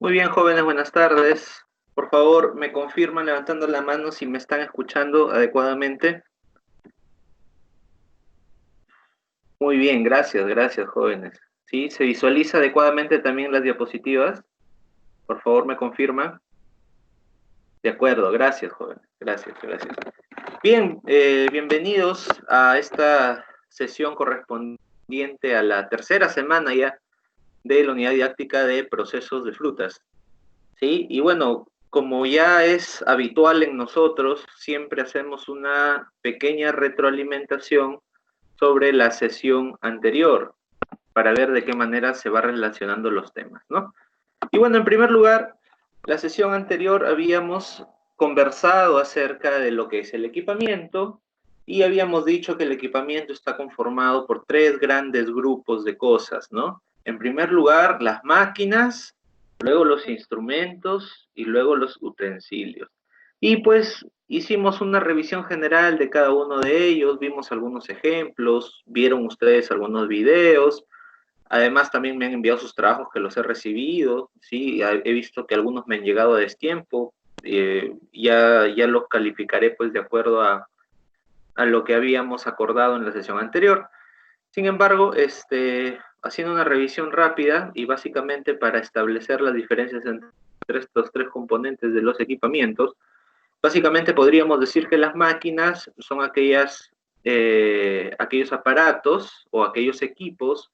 Muy bien, jóvenes, buenas tardes. Por favor, me confirman levantando la mano si me están escuchando adecuadamente. Muy bien, gracias, jóvenes. ¿Sí? ¿Se visualiza adecuadamente también las diapositivas? Por favor, me confirman. De acuerdo, gracias, jóvenes. Gracias. Bien, bienvenidos a esta sesión correspondiente a la tercera semana ya de la unidad didáctica de procesos de frutas. Sí, y bueno, como ya es habitual en nosotros, siempre hacemos una pequeña retroalimentación sobre la sesión anterior para ver de qué manera se van relacionando los temas, ¿no? Y bueno, en primer lugar, la sesión anterior habíamos conversado acerca de lo que es el equipamiento y habíamos dicho que el equipamiento está conformado por tres grandes grupos de cosas, ¿no? En primer lugar, las máquinas, luego los instrumentos y luego los utensilios. Y pues hicimos una revisión general de cada uno de ellos, vimos algunos ejemplos, vieron ustedes algunos videos. Además, también me han enviado sus trabajos que los he recibido, ¿sí? He visto que algunos me han llegado a destiempo, ya los calificaré pues de acuerdo a lo que habíamos acordado en la sesión anterior. Sin embargo, haciendo una revisión rápida y básicamente para establecer las diferencias entre estos tres componentes de los equipamientos, básicamente podríamos decir que las máquinas son aquellos aparatos o aquellos equipos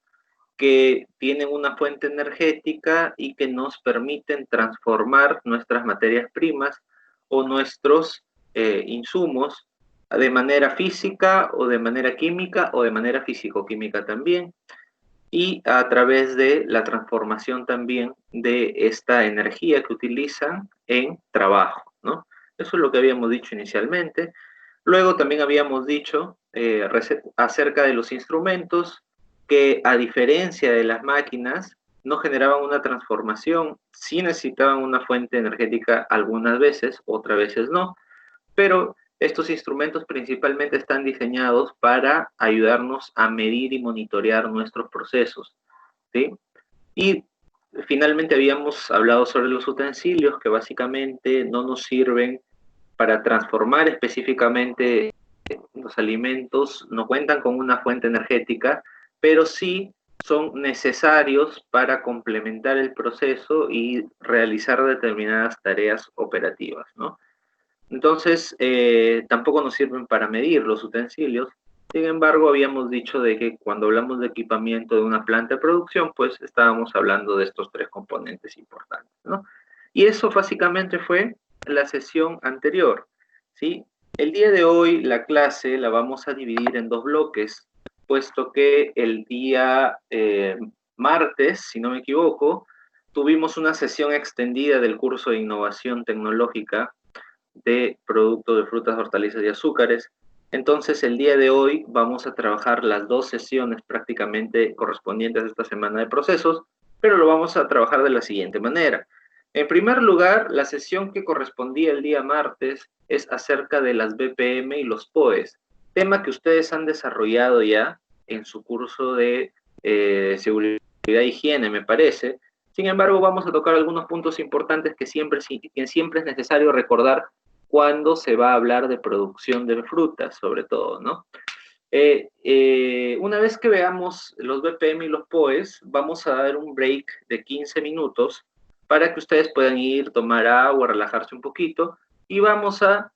que tienen una fuente energética y que nos permiten transformar nuestras materias primas o nuestros insumos de manera física o de manera química o de manera físico-química también, y a través de la transformación también de esta energía que utilizan en trabajo, ¿no? Eso es lo que habíamos dicho inicialmente. Luego también habíamos dicho acerca de los instrumentos que, a diferencia de las máquinas, no generaban una transformación, sí necesitaban una fuente energética algunas veces, otras veces no, pero estos instrumentos principalmente están diseñados para ayudarnos a medir y monitorear nuestros procesos, ¿sí? Y finalmente habíamos hablado sobre los utensilios que básicamente no nos sirven para transformar específicamente los alimentos, no cuentan con una fuente energética, pero sí son necesarios para complementar el proceso y realizar determinadas tareas operativas, ¿no? Entonces, tampoco nos sirven para medir los utensilios. Sin embargo, habíamos dicho de que cuando hablamos de equipamiento de una planta de producción, pues estábamos hablando de estos tres componentes importantes, ¿no? Y eso básicamente fue la sesión anterior, ¿sí? El día de hoy la clase la vamos a dividir en dos bloques, puesto que el día martes, si no me equivoco, tuvimos una sesión extendida del curso de innovación tecnológica de productos de frutas, hortalizas y azúcares. Entonces, el día de hoy vamos a trabajar las dos sesiones prácticamente correspondientes a esta semana de procesos, pero lo vamos a trabajar de la siguiente manera. En primer lugar, la sesión que correspondía el día martes es acerca de las BPM y los POEs, tema que ustedes han desarrollado ya en su curso de seguridad e higiene, me parece. Sin embargo, vamos a tocar algunos puntos importantes que siempre es necesario recordar cuando se va a hablar de producción de frutas, sobre todo, ¿no? Una vez que veamos los BPM y los POEs, vamos a dar un break de 15 minutos para que ustedes puedan ir, tomar agua, relajarse un poquito, y vamos a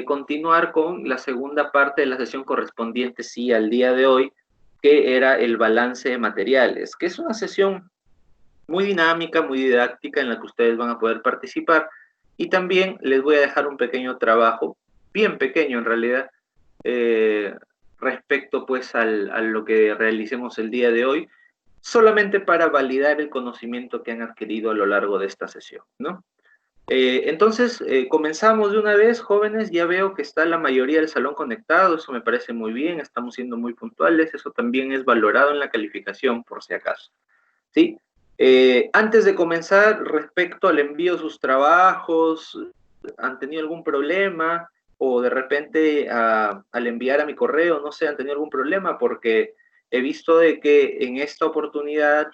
continuar con la segunda parte de la sesión correspondiente, sí, al día de hoy, que era el balance de materiales, que es una sesión muy dinámica, muy didáctica, en la que ustedes van a poder participar. Y también les voy a dejar un pequeño trabajo, bien pequeño en realidad, eh, respecto pues a lo que realicemos el día de hoy, solamente para validar el conocimiento que han adquirido a lo largo de esta sesión, ¿no? Entonces, comenzamos de una vez, jóvenes. Ya veo que está la mayoría del salón conectado, eso me parece muy bien, estamos siendo muy puntuales, eso también es valorado en la calificación, por si acaso. ¿Sí? Antes de comenzar, respecto al envío de sus trabajos, ¿han tenido algún problema? O de repente al enviar a mi correo, no sé, ¿han tenido algún problema? Porque he visto de que en esta oportunidad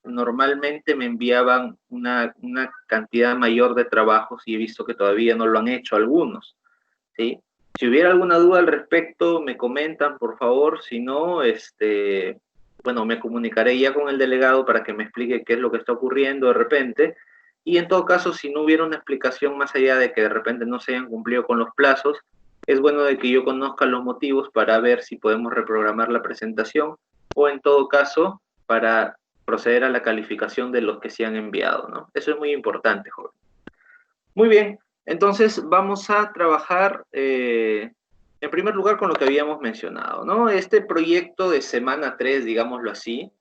normalmente me enviaban una cantidad mayor de trabajos y he visto que todavía no lo han hecho algunos, ¿sí? Si hubiera alguna duda al respecto, me comentan, por favor. Si no, bueno, me comunicaré ya con el delegado para que me explique qué es lo que está ocurriendo de repente. Y en todo caso, si no hubiera una explicación más allá de que de repente no se hayan cumplido con los plazos, es bueno de que yo conozca los motivos para ver si podemos reprogramar la presentación o en todo caso para proceder a la calificación de los que se han enviado, ¿no? Eso es muy importante, joven. Muy bien, entonces vamos a trabajar en primer lugar con lo que habíamos mencionado, ¿no? Este proyecto de semana 3, digámoslo así,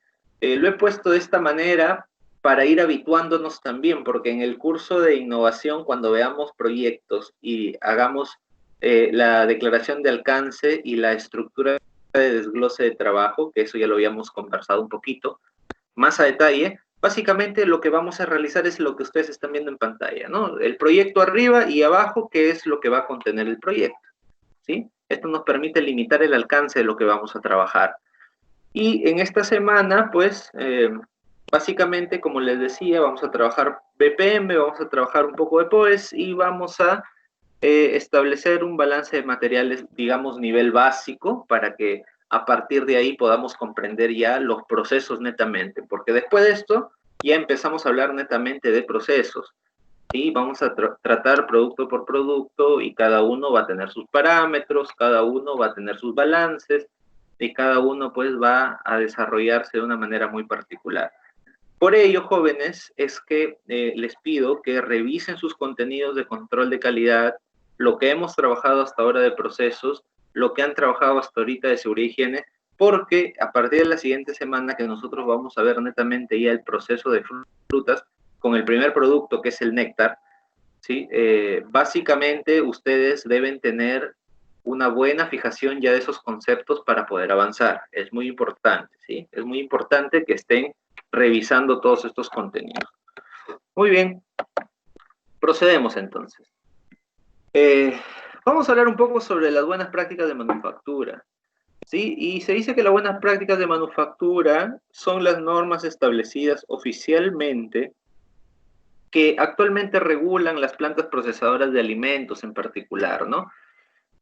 lo he puesto de esta manera para ir habituándonos también, porque en el curso de innovación, cuando veamos proyectos y hagamos la declaración de alcance y la estructura de desglose de trabajo, que eso ya lo habíamos conversado un poquito, más a detalle, básicamente lo que vamos a realizar es lo que ustedes están viendo en pantalla, ¿no? El proyecto arriba y abajo, qué es lo que va a contener el proyecto, ¿sí? Esto nos permite limitar el alcance de lo que vamos a trabajar. Y en esta semana, pues, básicamente, como les decía, vamos a trabajar BPM, vamos a trabajar un poco de POES y vamos a establecer un balance de materiales, digamos, nivel básico, para que a partir de ahí podamos comprender ya los procesos netamente, porque después de esto ya empezamos a hablar netamente de procesos, y vamos a tratar producto por producto y cada uno va a tener sus parámetros, cada uno va a tener sus balances y cada uno pues va a desarrollarse de una manera muy particular. Por ello, jóvenes, es que les pido que revisen sus contenidos de control de calidad, lo que hemos trabajado hasta ahora de procesos, lo que han trabajado hasta ahorita de seguridad y higiene, porque a partir de la siguiente semana que nosotros vamos a ver netamente ya el proceso de frutas, con el primer producto que es el néctar, ¿sí? Básicamente ustedes deben tener una buena fijación ya de esos conceptos para poder avanzar. Es muy importante, ¿sí? Es muy importante que estén revisando todos estos contenidos. Muy bien, procedemos entonces. Vamos a hablar un poco sobre las buenas prácticas de manufactura, ¿sí? Y se dice que las buenas prácticas de manufactura son las normas establecidas oficialmente que actualmente regulan las plantas procesadoras de alimentos en particular, ¿no?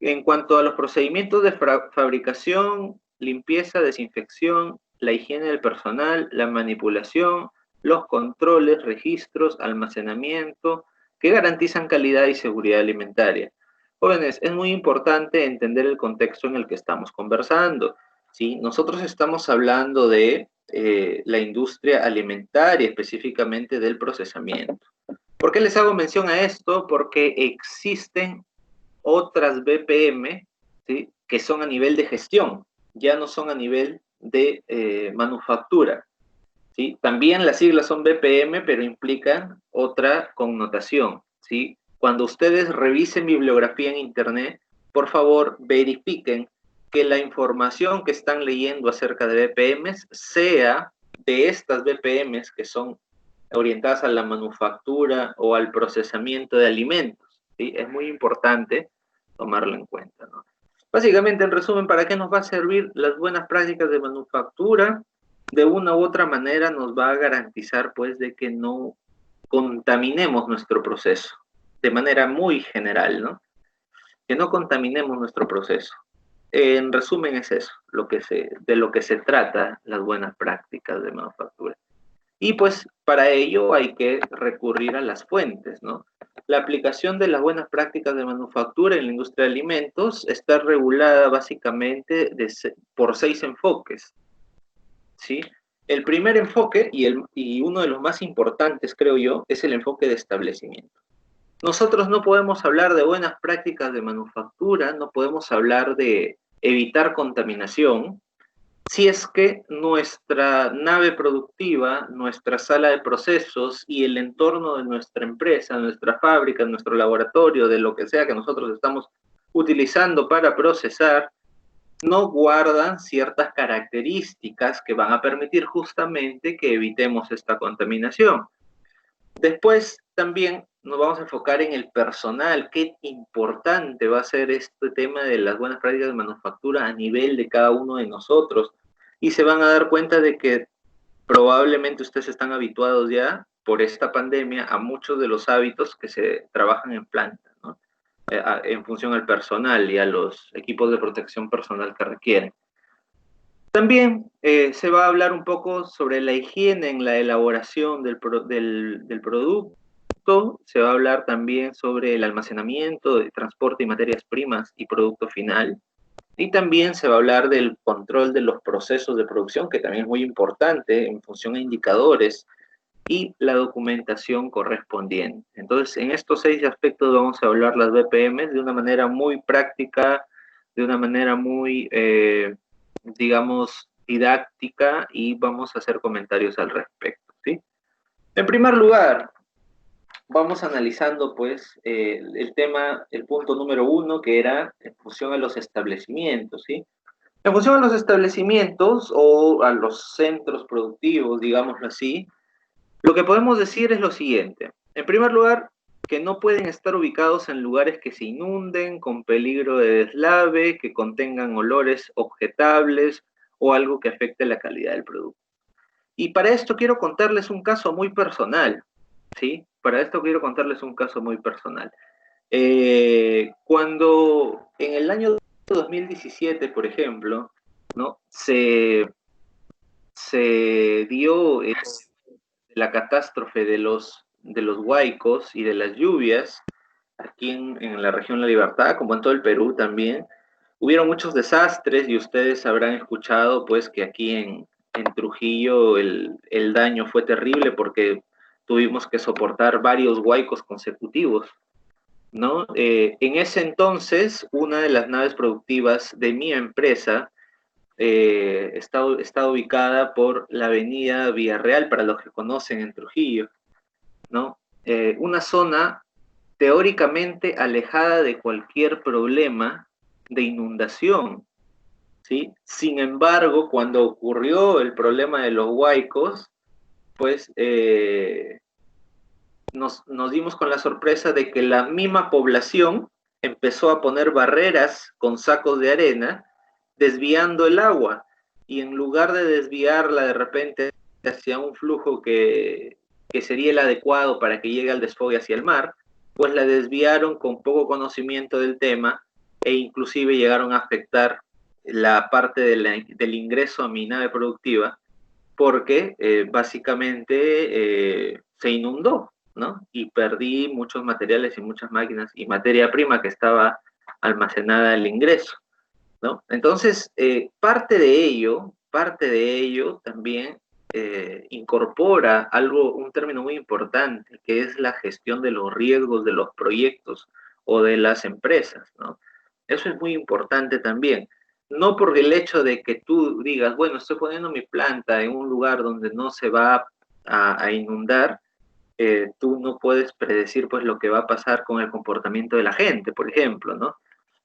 En cuanto a los procedimientos de fabricación, limpieza, desinfección, la higiene del personal, la manipulación, los controles, registros, almacenamiento, que garantizan calidad y seguridad alimentaria. Jóvenes, es muy importante entender el contexto en el que estamos conversando, ¿sí? Nosotros estamos hablando de la industria alimentaria, específicamente del procesamiento. ¿Por qué les hago mención a esto? Porque existen otras BPM, ¿sí? Que son a nivel de gestión, ya no son a nivel de manufactura, ¿sí? También las siglas son BPM, pero implican otra connotación, ¿sí? Cuando ustedes revisen bibliografía en Internet, por favor, verifiquen que la información que están leyendo acerca de BPMs sea de estas BPMs que son orientadas a la manufactura o al procesamiento de alimentos, ¿sí? Es muy importante tomarlo en cuenta, ¿no? Básicamente, en resumen, ¿para qué nos va a servir las buenas prácticas de manufactura? De una u otra manera nos va a garantizar, pues, de que no contaminemos nuestro proceso, de manera muy general, ¿no? Que no contaminemos nuestro proceso. En resumen, es eso, de lo que se trata las buenas prácticas de manufactura. Y pues para ello hay que recurrir a las fuentes, ¿no? La aplicación de las buenas prácticas de manufactura en la industria de alimentos está regulada básicamente por 6 enfoques, ¿sí? El primer enfoque, y uno de los más importantes, creo yo, es el enfoque de establecimiento. Nosotros no podemos hablar de buenas prácticas de manufactura, no podemos hablar de evitar contaminación, si es que nuestra nave productiva, nuestra sala de procesos y el entorno de nuestra empresa, nuestra fábrica, nuestro laboratorio, de lo que sea que nosotros estamos utilizando para procesar, no guardan ciertas características que van a permitir justamente que evitemos esta contaminación. Después también nos vamos a enfocar en el personal, qué importante va a ser este tema de las buenas prácticas de manufactura a nivel de cada uno de nosotros. Y se van a dar cuenta de que probablemente ustedes están habituados ya por esta pandemia a muchos de los hábitos que se trabajan en planta, ¿no? En función al personal y a los equipos de protección personal que requieren. También se va a hablar un poco sobre la higiene en la elaboración del producto. Se va a hablar también sobre el almacenamiento, el transporte y materias primas y producto final. Y también se va a hablar del control de los procesos de producción, que también es muy importante en función a indicadores y la documentación correspondiente. Entonces, en estos 6 aspectos vamos a hablar las BPM de una manera muy práctica, de una manera muy, digamos, didáctica, y vamos a hacer comentarios al respecto, ¿sí? En primer lugar, vamos analizando, pues, el tema, el punto número 1, que era en función a los establecimientos, ¿sí? En función a los establecimientos o a los centros productivos, digámoslo así, lo que podemos decir es lo siguiente. En primer lugar, que no pueden estar ubicados en lugares que se inunden, con peligro de deslave, que contengan olores objetables o algo que afecte la calidad del producto. Y para esto quiero contarles un caso muy personal, ¿sí? Para esto quiero contarles un caso muy personal. Cuando en el año 2017, por ejemplo, ¿no? Se dio la catástrofe de los huaicos y de las lluvias aquí en la región La Libertad, como en todo el Perú también. Hubieron muchos desastres y ustedes habrán escuchado pues que aquí en Trujillo el daño fue terrible porque tuvimos que soportar varios huaicos consecutivos, ¿no? En ese entonces, una de las naves productivas de mi empresa está ubicada por la avenida Villarreal, para los que conocen en Trujillo, ¿no? Una zona teóricamente alejada de cualquier problema de inundación, ¿sí? Sin embargo, cuando ocurrió el problema de los huaicos, pues nos dimos con la sorpresa de que la misma población empezó a poner barreras con sacos de arena, desviando el agua, y en lugar de desviarla de repente hacia un flujo que sería el adecuado para que llegue al desfogue hacia el mar, pues la desviaron con poco conocimiento del tema, e inclusive llegaron a afectar la parte del ingreso a mi nave productiva, porque básicamente se inundó, ¿no? Y perdí muchos materiales y muchas máquinas y materia prima que estaba almacenada al ingreso, ¿no? Entonces, parte de ello también incorpora un término muy importante, que es la gestión de los riesgos de los proyectos o de las empresas, ¿no? Eso es muy importante también. No por el hecho de que tú digas, bueno, estoy poniendo mi planta en un lugar donde no se va a inundar, tú no puedes predecir pues lo que va a pasar con el comportamiento de la gente, por ejemplo, ¿no?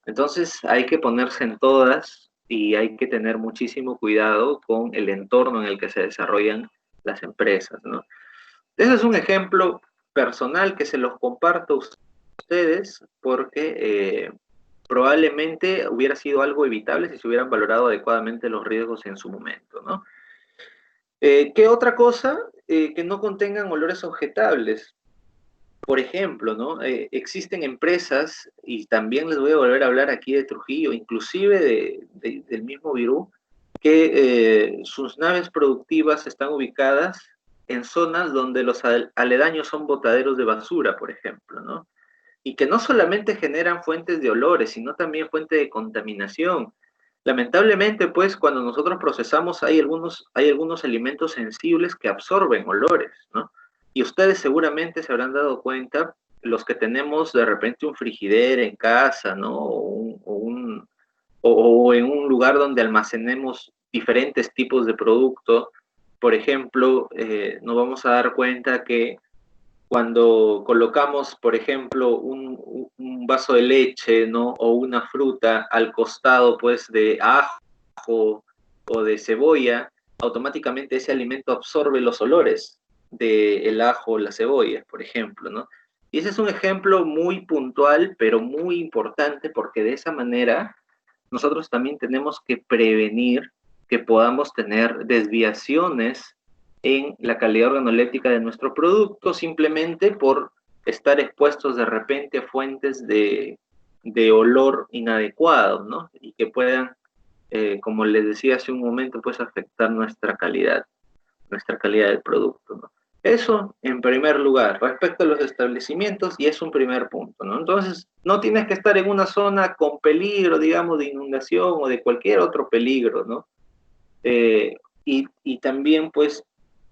Entonces hay que ponerse en todas y hay que tener muchísimo cuidado con el entorno en el que se desarrollan las empresas, ¿no? Ese es un ejemplo personal que se los comparto a ustedes porque probablemente hubiera sido algo evitable si se hubieran valorado adecuadamente los riesgos en su momento, ¿no? ¿Qué otra cosa? Que no contengan olores objetables. Por ejemplo, ¿no? Existen empresas, y también les voy a volver a hablar aquí de Trujillo, inclusive del mismo Virú, que sus naves productivas están ubicadas en zonas donde los aledaños son botaderos de basura, por ejemplo, ¿no? Y que no solamente generan fuentes de olores, sino también fuentes de contaminación. Lamentablemente, pues, cuando nosotros procesamos hay algunos alimentos sensibles que absorben olores, ¿no? Y ustedes seguramente se habrán dado cuenta, los que tenemos de repente un frigider en casa, ¿no? O en un lugar donde almacenemos diferentes tipos de productos. Por ejemplo, nos vamos a dar cuenta que cuando colocamos, por ejemplo, un vaso de leche, ¿no? O una fruta al costado, pues, de ajo o de cebolla, automáticamente ese alimento absorbe los olores del ajo o la cebolla, por ejemplo, ¿no? Y ese es un ejemplo muy puntual, pero muy importante, porque de esa manera nosotros también tenemos que prevenir que podamos tener desviaciones en la calidad organoléptica de nuestro producto, simplemente por estar expuestos de repente a fuentes de olor inadecuado, ¿no? Y que puedan, como les decía hace un momento, pues afectar nuestra calidad del producto, ¿no? Eso en primer lugar, respecto a los establecimientos, y es un primer punto, ¿no? Entonces, no tienes que estar en una zona con peligro, digamos, de inundación o de cualquier otro peligro, ¿no? Y también, pues,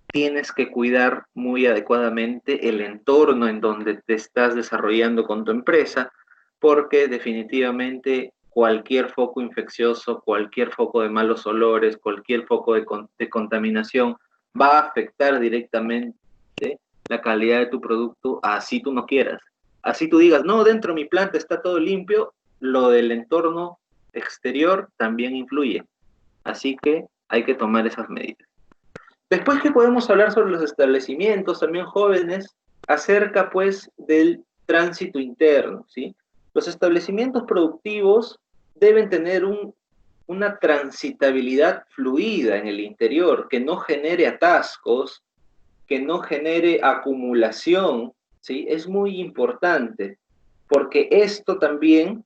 tienes que cuidar muy adecuadamente el entorno en donde te estás desarrollando con tu empresa, porque definitivamente cualquier foco infeccioso, cualquier foco de malos olores, cualquier foco de contaminación va a afectar directamente la calidad de tu producto, así tú no quieras. Así tú digas, no, dentro de mi planta está todo limpio, lo del entorno exterior también influye. Así que hay que tomar esas medidas. Después que podemos hablar sobre los establecimientos, también jóvenes, acerca pues del tránsito interno, ¿sí? Los establecimientos productivos deben tener una transitabilidad fluida en el interior, que no genere atascos, que no genere acumulación, ¿sí? Es muy importante, porque esto también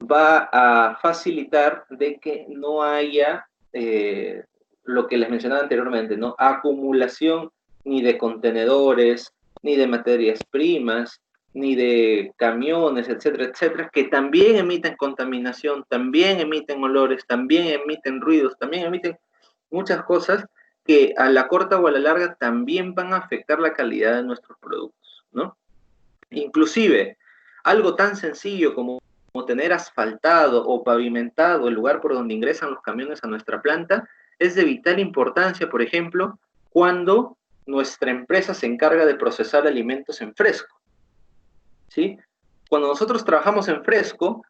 va a facilitar de que no haya lo que les mencionaba anteriormente, ¿no? Acumulación ni de contenedores, ni de materias primas, ni de camiones, etcétera, etcétera, que también emiten contaminación, también emiten olores, también emiten ruidos, también emiten muchas cosas que a la corta o a la larga también van a afectar la calidad de nuestros productos, ¿no? Inclusive, algo tan sencillo como tener asfaltado o pavimentado el lugar por donde ingresan los camiones a nuestra planta es de vital importancia, por ejemplo, cuando nuestra empresa se encarga de procesar alimentos en fresco, ¿sí? Cuando nosotros trabajamos en fresco,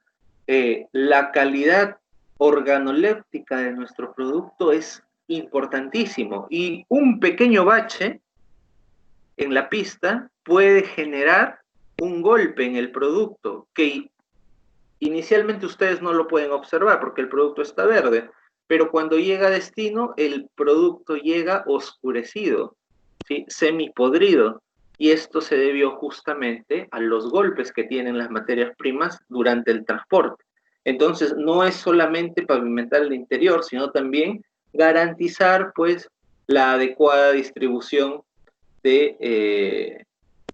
la calidad organoléptica de nuestro producto es importantísimo y un pequeño bache en la pista puede generar un golpe en el producto que inicialmente ustedes no lo pueden observar porque el producto está verde, pero cuando llega a destino el producto llega oscurecido, ¿sí? Semipodrido, y esto se debió justamente a los golpes que tienen las materias primas durante el transporte. Entonces no es solamente pavimentar el interior, sino también garantizar pues la adecuada distribución de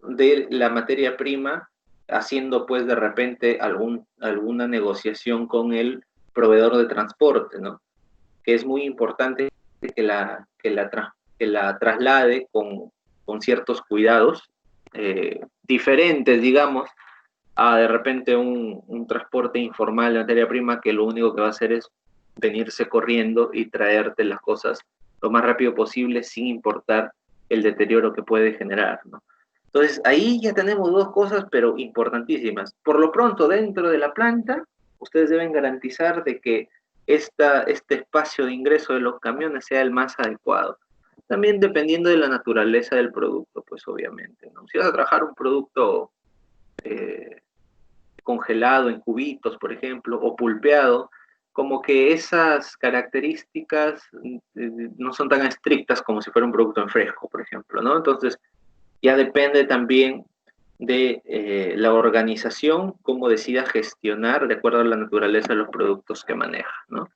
la materia prima, haciendo pues de repente alguna negociación con el proveedor de transporte, ¿no? Que es muy importante que la traslade con ciertos cuidados diferentes, digamos, a de repente un transporte informal de materia prima que lo único que va a hacer es venirse corriendo y traerte las cosas lo más rápido posible sin importar el deterioro que puede generar, ¿no? Entonces, ahí ya tenemos dos cosas, pero importantísimas. Por lo pronto, dentro de la planta, ustedes deben garantizar de que este espacio de ingreso de los camiones sea el más adecuado. También dependiendo de la naturaleza del producto, pues obviamente, ¿no? Si vas a trabajar un producto congelado en cubitos, por ejemplo, o pulpeado, como que esas características no son tan estrictas como si fuera un producto en fresco, por ejemplo, ¿no? Entonces, ya depende también de la organización, cómo decida gestionar de acuerdo a la naturaleza de los productos que maneja, ¿no?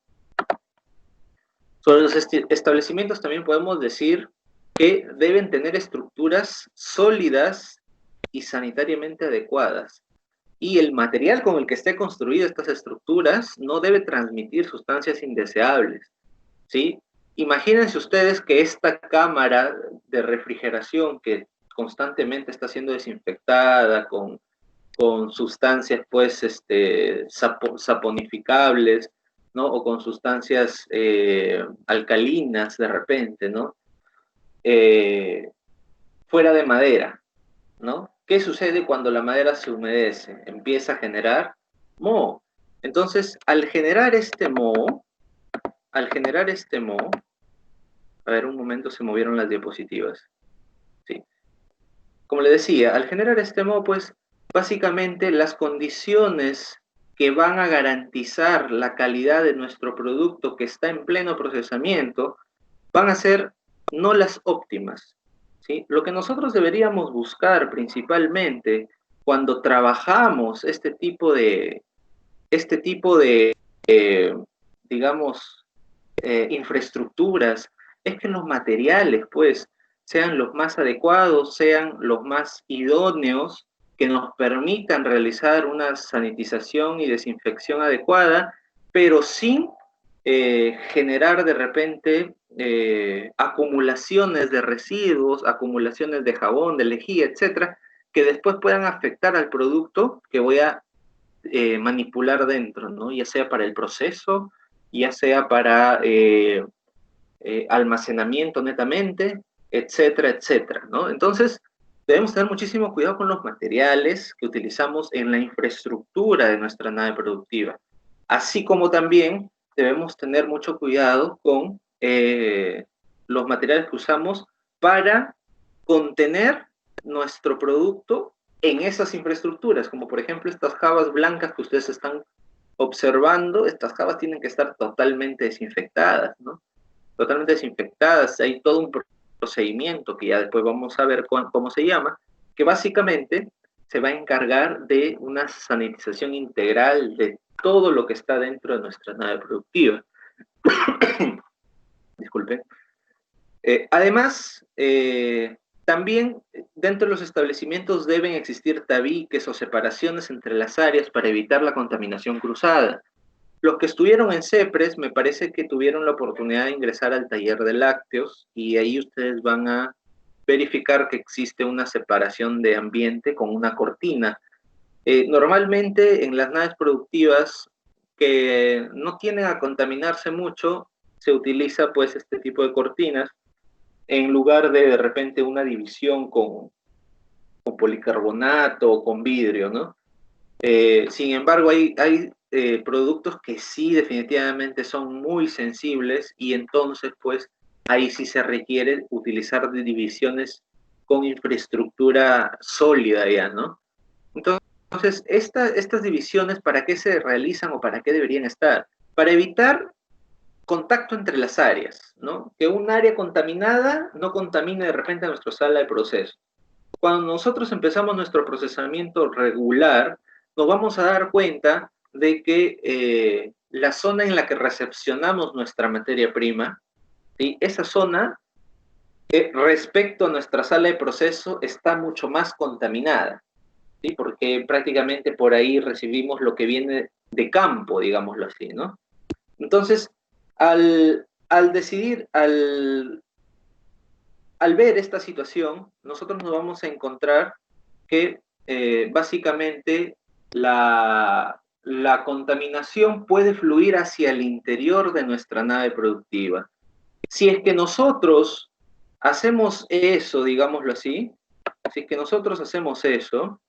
Sobre los establecimientos también podemos decir que deben tener estructuras sólidas y sanitariamente adecuadas. Y el material con el que esté construidas estas estructuras no debe transmitir sustancias indeseables, ¿sí? Imagínense ustedes que esta cámara de refrigeración que constantemente está siendo desinfectada con sustancias pues saponificables, ¿no? O con sustancias alcalinas de repente, ¿no? Fuera de madera, ¿no? ¿Qué sucede cuando la madera se humedece? Empieza a generar moho. Entonces, al generar este moho, a ver, un momento, se movieron las diapositivas. Sí. Como le decía, al generar este moho, pues, básicamente las condiciones que van a garantizar la calidad de nuestro producto que está en pleno procesamiento van a ser no las óptimas, ¿sí? Lo que nosotros deberíamos buscar principalmente cuando trabajamos este tipo de digamos, infraestructuras, es que los materiales, pues, sean los más adecuados, sean los más idóneos, que nos permitan realizar una sanitización y desinfección adecuada, pero sin generar de repente acumulaciones de residuos, acumulaciones de jabón, de lejía, etcétera, que después puedan afectar al producto que voy a manipular dentro, ¿no? Ya sea para el proceso, ya sea para almacenamiento netamente, etcétera, etcétera, ¿no? Entonces, debemos tener muchísimo cuidado con los materiales que utilizamos en la infraestructura de nuestra nave productiva, así como también debemos tener mucho cuidado con los materiales que usamos para contener nuestro producto en esas infraestructuras, como por ejemplo estas jabas blancas que ustedes están observando. Estas jabas tienen que estar totalmente desinfectadas, ¿no? Totalmente desinfectadas. Hay todo un procedimiento que ya después vamos a ver cómo se llama, que básicamente se va a encargar de una sanitización integral de todo lo que está dentro de nuestra nave productiva. Disculpen. Además, también dentro de los establecimientos deben existir tabiques o separaciones entre las áreas para evitar la contaminación cruzada. Los que estuvieron en CEPRES me parece que tuvieron la oportunidad de ingresar al taller de lácteos y ahí ustedes van a verificar que existe una separación de ambiente con una cortina. Normalmente en las naves productivas que no tienden a contaminarse mucho, se utiliza pues este tipo de cortinas en lugar de repente una división con policarbonato o con vidrio, ¿no? Sin embargo, hay productos que sí definitivamente son muy sensibles y entonces pues ahí sí se requiere utilizar divisiones con infraestructura sólida ya, ¿no? Entonces, estas divisiones, ¿para qué se realizan o para qué deberían estar? Para evitar contacto entre las áreas, ¿no? Que un área contaminada no contamine de repente a nuestra sala de proceso. Cuando nosotros empezamos nuestro procesamiento regular, nos vamos a dar cuenta de que la zona en la que recepcionamos nuestra materia prima, ¿sí? Esa zona, respecto a nuestra sala de proceso, está mucho más contaminada, ¿sí? Porque prácticamente por ahí recibimos lo que viene de campo, digámoslo así, ¿no? Entonces, al decidir, al ver esta situación, nosotros nos vamos a encontrar que básicamente la contaminación puede fluir hacia el interior de nuestra nave productiva. Si es que nosotros hacemos eso, digámoslo así, si es que nosotros hacemos eso,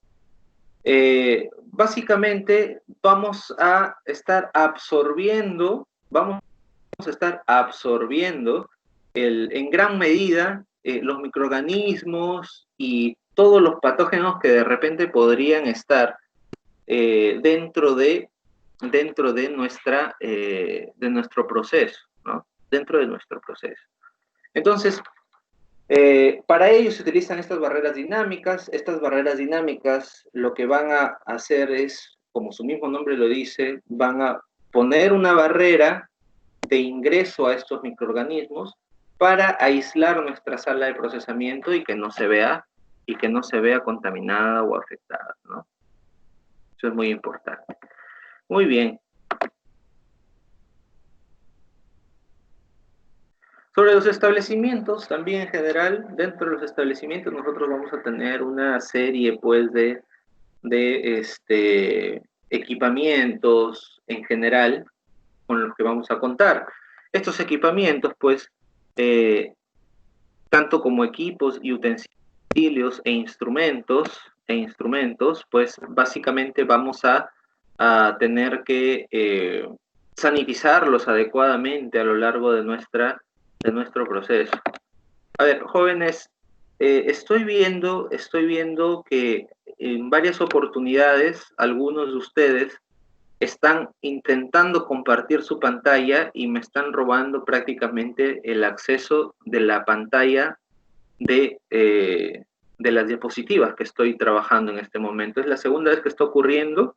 básicamente vamos a estar absorbiendo en gran medida los microorganismos y todos los patógenos que de repente podrían estar dentro de nuestro proceso, ¿no? Dentro de nuestro proceso. Entonces, para ello se utilizan estas barreras dinámicas. Estas barreras dinámicas lo que van a hacer es, como su mismo nombre lo dice, van a poner una barrera de ingreso a estos microorganismos para aislar nuestra sala de procesamiento y que no se vea contaminada o afectada, ¿no? Eso es muy importante. Muy bien. Sobre los establecimientos, también en general, dentro de los establecimientos nosotros vamos a tener una serie pues de equipamientos en general con los que vamos a contar. Estos equipamientos pues tanto como equipos y utensilios e instrumentos, pues básicamente vamos a tener que sanitizarlos adecuadamente a lo largo de nuestro proceso. A ver, jóvenes, estoy viendo que en varias oportunidades algunos de ustedes están intentando compartir su pantalla y me están robando prácticamente el acceso de la pantalla de las diapositivas que estoy trabajando en este momento. Es la segunda vez que está ocurriendo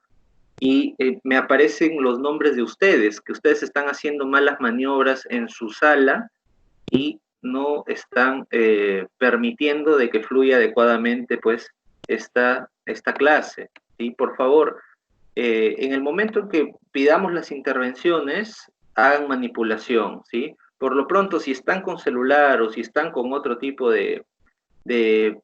y me aparecen los nombres de ustedes, que ustedes están haciendo malas maniobras en su sala y no están permitiendo de que fluya adecuadamente pues esta clase. ¿Sí? Por favor, en el momento en que pidamos las intervenciones, hagan manipulación, ¿sí? Por lo pronto, si están con celular o si están con otro tipo de, de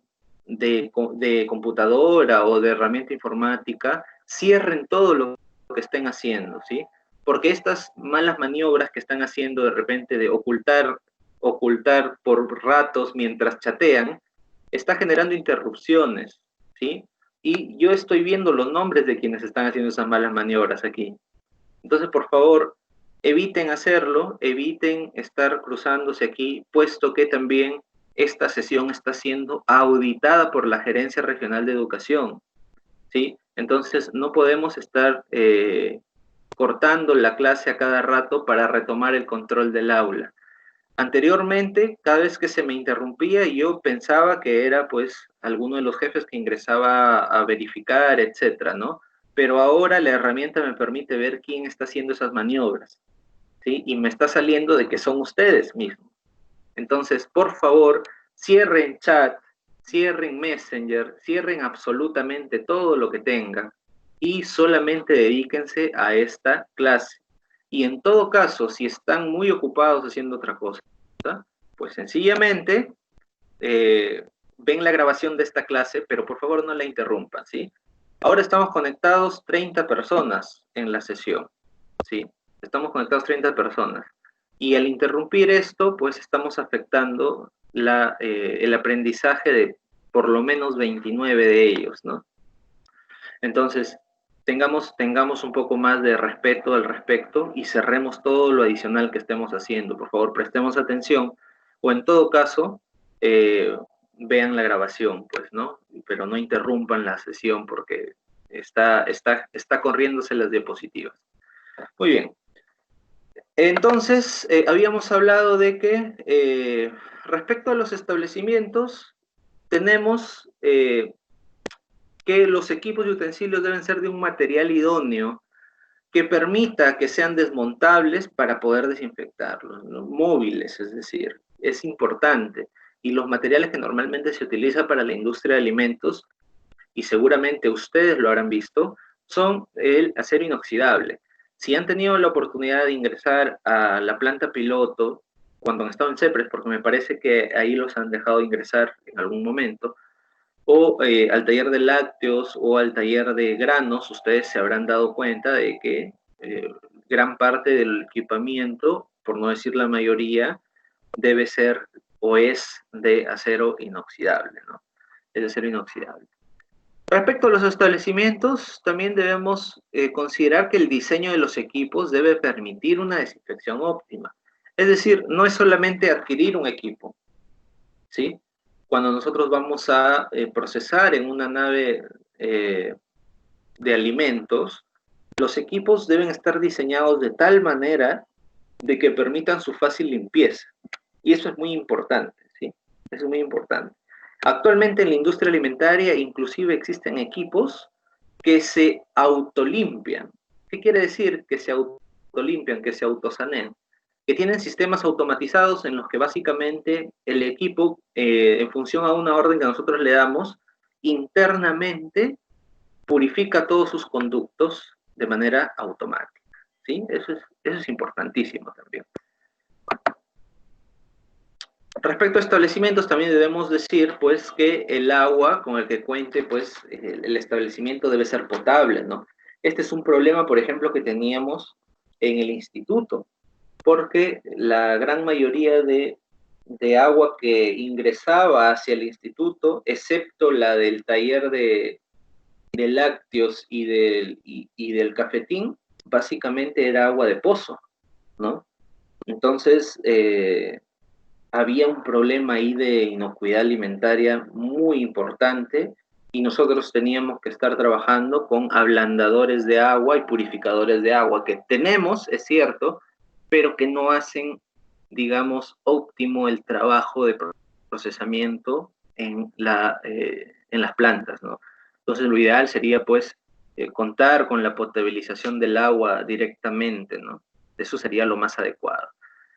computadora o de herramienta informática, cierren todo lo que estén haciendo, ¿sí? Porque estas malas maniobras que están haciendo de repente de ocultar por ratos mientras chatean, está generando interrupciones, ¿sí? Y yo estoy viendo los nombres de quienes están haciendo esas malas maniobras aquí. Entonces, por favor, eviten hacerlo, eviten estar cruzándose aquí, puesto que también esta sesión está siendo auditada por la Gerencia Regional de Educación, ¿sí? Entonces, no podemos estar cortando la clase a cada rato para retomar el control del aula. Anteriormente, cada vez que se me interrumpía, yo pensaba que era pues alguno de los jefes que ingresaba a verificar, etcétera, ¿no? Pero ahora la herramienta me permite ver quién está haciendo esas maniobras, ¿sí? Y me está saliendo de que son ustedes mismos. Entonces, por favor, cierren chat, cierren Messenger, cierren absolutamente todo lo que tengan y solamente dedíquense a esta clase. Y en todo caso, si están muy ocupados haciendo otra cosa, pues sencillamente ven la grabación de esta clase, pero por favor no la interrumpan, ¿sí? Ahora estamos conectados 30 personas en la sesión, ¿sí? Estamos conectados 30 personas. Y al interrumpir esto, pues estamos afectando el aprendizaje de por lo menos 29 de ellos, ¿no? Entonces, tengamos un poco más de respeto al respecto y cerremos todo lo adicional que estemos haciendo. Por favor, prestemos atención o en todo caso, vean la grabación, pues, ¿no? Pero no interrumpan la sesión porque está corriéndose las diapositivas. Muy bien. Entonces, habíamos hablado de que respecto a los establecimientos, tenemos que los equipos y utensilios deben ser de un material idóneo que permita que sean desmontables para poder desinfectarlos, ¿no? Móviles, es decir, es importante. Y los materiales que normalmente se utilizan para la industria de alimentos, y seguramente ustedes lo habrán visto, son el acero inoxidable. Si han tenido la oportunidad de ingresar a la planta piloto cuando han estado en CEPRES, porque me parece que ahí los han dejado ingresar en algún momento, o al taller de lácteos o al taller de granos, ustedes se habrán dado cuenta de que gran parte del equipamiento, por no decir la mayoría, debe ser o es de acero inoxidable, ¿no? Es de acero inoxidable. Respecto a los establecimientos, también debemos considerar que el diseño de los equipos debe permitir una desinfección óptima. Es decir, no es solamente adquirir un equipo, ¿sí? Cuando nosotros vamos a procesar en una nave de alimentos, los equipos deben estar diseñados de tal manera de que permitan su fácil limpieza. Y eso es muy importante, ¿sí? Eso es muy importante. Actualmente en la industria alimentaria inclusive existen equipos que se autolimpian. ¿Qué quiere decir que se autolimpian, que se autosanean? Que tienen sistemas automatizados en los que básicamente el equipo, en función a una orden que nosotros le damos, internamente purifica todos sus conductos de manera automática. ¿Sí? Eso es importantísimo también. Respecto a establecimientos, también debemos decir, pues, que el agua con el que cuente, pues, el establecimiento debe ser potable, ¿no? Este es un problema, por ejemplo, que teníamos en el instituto, porque la gran mayoría de agua que ingresaba hacia el instituto, excepto la del taller de lácteos y del cafetín, básicamente era agua de pozo, ¿no? Entonces, había un problema ahí de inocuidad alimentaria muy importante y nosotros teníamos que estar trabajando con ablandadores de agua y purificadores de agua, que tenemos, es cierto, pero que no hacen, digamos, óptimo el trabajo de procesamiento en las plantas, ¿no? Entonces lo ideal sería, pues, contar con la potabilización del agua directamente, ¿no? Eso sería lo más adecuado.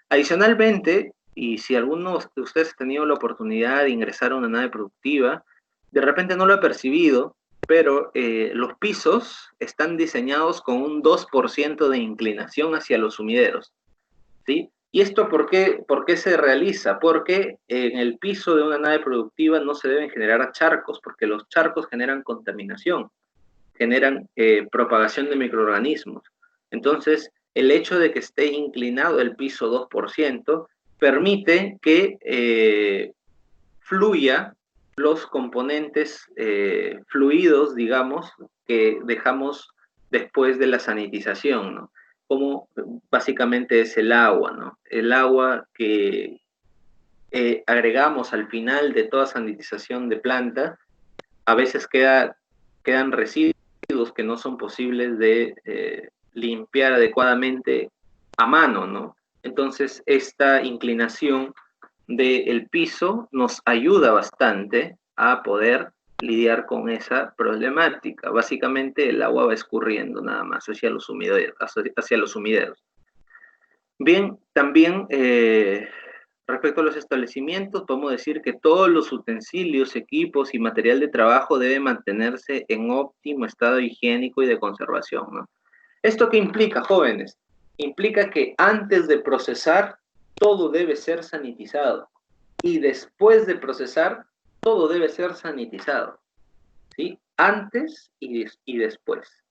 Adicionalmente, y si alguno de ustedes ha tenido la oportunidad de ingresar a una nave productiva, de repente no lo ha percibido, pero los pisos están diseñados con un 2% de inclinación hacia los sumideros, ¿sí? ¿Y esto por qué se realiza? Porque en el piso de una nave productiva no se deben generar charcos, porque los charcos generan contaminación, generan propagación de microorganismos. Entonces, el hecho de que esté inclinado el piso 2% permite que fluya los componentes fluidos, digamos, que dejamos después de la sanitización, ¿no? Como básicamente es el agua, ¿no? El agua que agregamos al final de toda sanitización de planta, a veces quedan residuos que no son posibles de limpiar adecuadamente a mano, ¿no? Entonces, esta inclinación del piso nos ayuda bastante a poder lidiar con esa problemática. Básicamente el agua va escurriendo nada más hacia los sumideros. Hacia los sumideros. Bien, también respecto a los establecimientos, podemos decir que todos los utensilios, equipos y material de trabajo deben mantenerse en óptimo estado higiénico y de conservación, ¿no? ¿Esto qué implica, jóvenes? Implica que antes de procesar, todo debe ser sanitizado. Y después de procesar, todo debe ser sanitizado, ¿sí? Antes y después.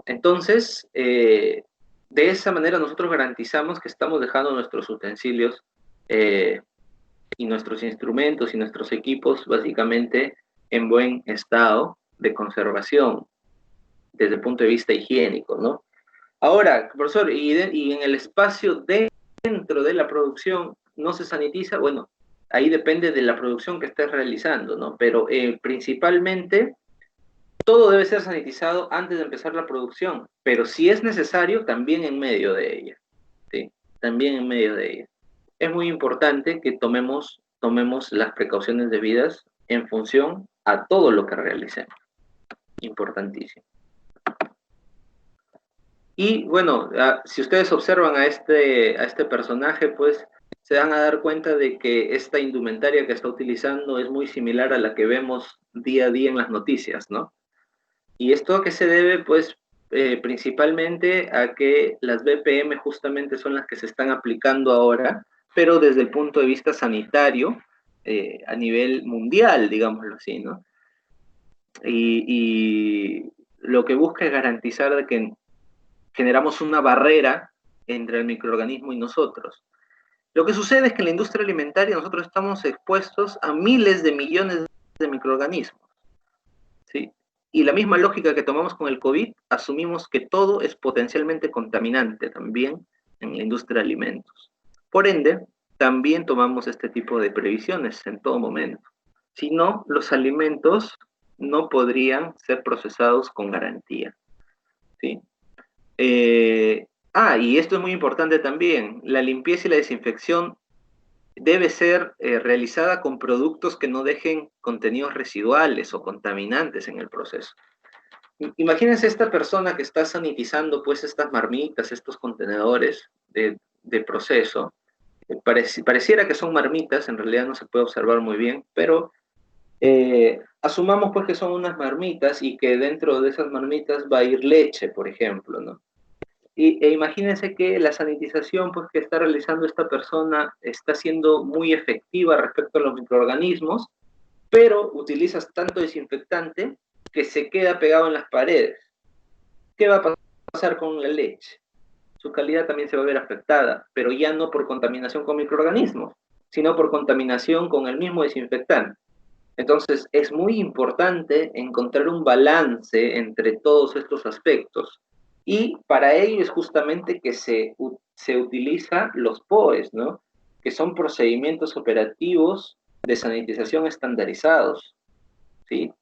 Entonces, de esa manera nosotros garantizamos que estamos dejando nuestros utensilios y nuestros instrumentos y nuestros equipos básicamente en buen estado de conservación desde el punto de vista higiénico, ¿no? Ahora, profesor, y en el espacio dentro de la producción no se sanitiza, bueno, ahí depende de la producción que estés realizando, ¿no? Pero principalmente todo debe ser sanitizado antes de empezar la producción, pero si es necesario, también en medio de ella, ¿sí? También en medio de ella. Es muy importante que tomemos las precauciones debidas en función a todo lo que realicemos. Importantísimo. Y bueno, si ustedes observan a este personaje, pues se van a dar cuenta de que esta indumentaria que está utilizando es muy similar a la que vemos día a día en las noticias, ¿no? ¿Y esto a qué se debe? Pues principalmente a que las BPM justamente son las que se están aplicando ahora, pero desde el punto de vista sanitario, a nivel mundial, digámoslo así, ¿no? Y lo que busca es garantizar de que generamos una barrera entre el microorganismo y nosotros. Lo que sucede es que en la industria alimentaria nosotros estamos expuestos a miles de millones de microorganismos, ¿sí? Y la misma lógica que tomamos con el COVID, asumimos que todo es potencialmente contaminante también en la industria de alimentos. Por ende, también tomamos este tipo de previsiones en todo momento. Si no, los alimentos no podrían ser procesados con garantía, ¿sí? Y esto es muy importante también, la limpieza y la desinfección debe ser realizada con productos que no dejen contenidos residuales o contaminantes en el proceso. Imagínense esta persona que está sanitizando pues estas marmitas, estos contenedores de proceso. Pareciera que son marmitas, en realidad no se puede observar muy bien, pero asumamos pues que son unas marmitas y que dentro de esas marmitas va a ir leche, por ejemplo, ¿no? Imagínense que la sanitización pues, que está realizando esta persona está siendo muy efectiva respecto a los microorganismos, pero utilizas tanto desinfectante que se queda pegado en las paredes. ¿Qué va a pasar con la leche? Su calidad también se va a ver afectada, pero ya no por contaminación con microorganismos, sino por contaminación con el mismo desinfectante. Entonces, es muy importante encontrar un balance entre todos estos aspectos. Y para ello es justamente que se utiliza los POEs, ¿no? Que son procedimientos operativos de sanitización estandarizados, ¿sí?